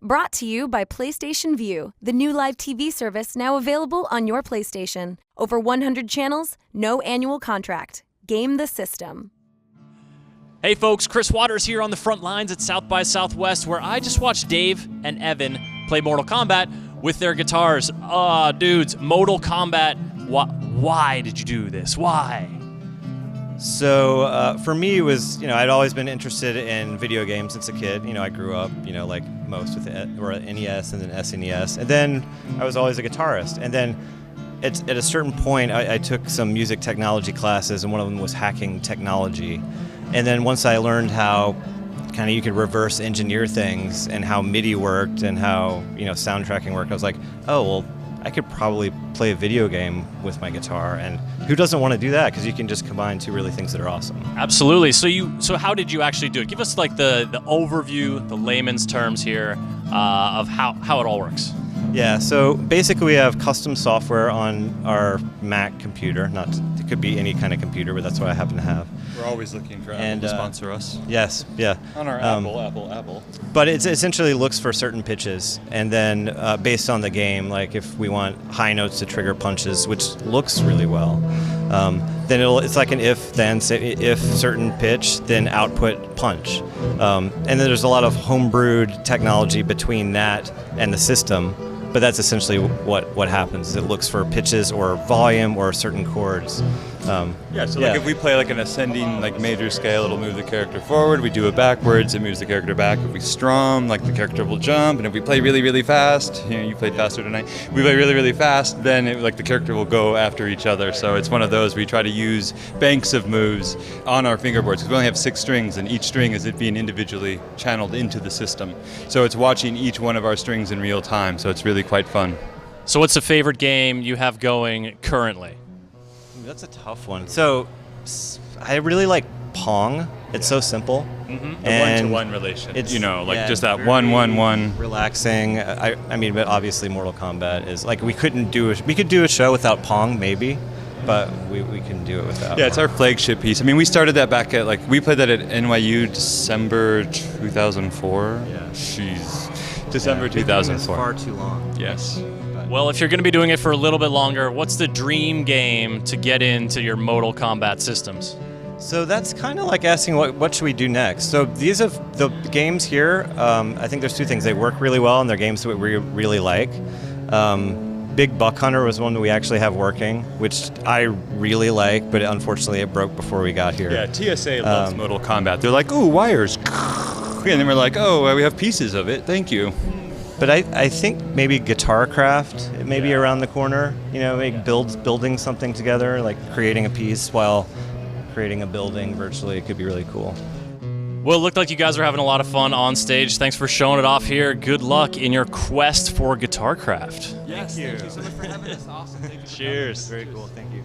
Brought to you by PlayStation Vue, the new live TV service now available on your PlayStation. Over 100 channels, no annual contract. Game the system. Hey folks, Chris Waters here on the front lines at South by Southwest, where I just watched Dave and Evan play Mortal Kombat with their guitars. Dudes, Mortal Kombat, why did you do this? Why? So for me, it was, I'd always been interested in video games since a kid. I grew up, like most with NES and then SNES. And then I was always a guitarist. And then at a certain point, I took some music technology classes, and one of them was hacking technology. And then once I learned how you could reverse engineer things and how MIDI worked and how, sound tracking worked, I was like, oh, well, I could probably play a video game with my guitar, and who doesn't want to do that? Because you can just combine two really things that are awesome. Absolutely. So how did you actually do it? Give us like the overview, the layman's terms here of how it all works. Yeah, so basically we have custom software on our Mac computer. It could be any kind of computer, but that's what I happen to have. We're always looking for Apple to sponsor us. Yes, yeah. On our Apple. But it essentially looks for certain pitches, and then based on the game, like if we want high notes to trigger punches, which looks really well, then it's like an if-then, say if certain pitch, then output punch. And then there's a lot of homebrewed technology between that and the system. But that's essentially what happens. It looks for pitches or volume or certain chords. Like if we play like an ascending major scale, it'll move the character forward. We do it backwards, it moves the character back. If we strum, the character will jump. And if we play really, really fast, you played faster tonight. If we play really, really fast, then the character will go after each other. So it's one of those we try to use banks of moves on our fingerboards, because we only have 6 strings, and each string is being individually channeled into the system. So it's watching each one of our strings in real time. So it's really quite fun. So what's the favorite game you have going currently? That's a tough one. So I really like Pong. It's so simple. Mm-hmm. And the one-to-one relation. It's just that very 1-1-1. Relaxing. But obviously Mortal Kombat is we could do a show without Pong maybe, but we can do it without. Yeah, it's our flagship piece. We started that back at we played that at NYU December 2004. Yeah. Jeez. December 2004. Far too long. Yes. Well, if you're going to be doing it for a little bit longer, what's the dream game to get into your Mortal Kombat systems? So that's kind of like asking what should we do next. So these are the games here. I think there's 2 things. They work really well, and they're games that we really like. Big Buck Hunter was one that we actually have working, which I really like, but unfortunately it broke before we got here. Yeah, TSA loves Mortal Kombat. They're like, ooh, wires. And then we're like, oh, we have pieces of it. Thank you. But I think maybe Guitarcraft, it may be around the corner. Building something together, like creating a piece while creating a building virtually. It could be really cool. Well, it looked like you guys are having a lot of fun on stage. Thanks for showing it off here. Good luck in your quest for Guitarcraft. Yes, thank you so much for having us. Awesome. Thank you. Cheers. Very cool. Thank you.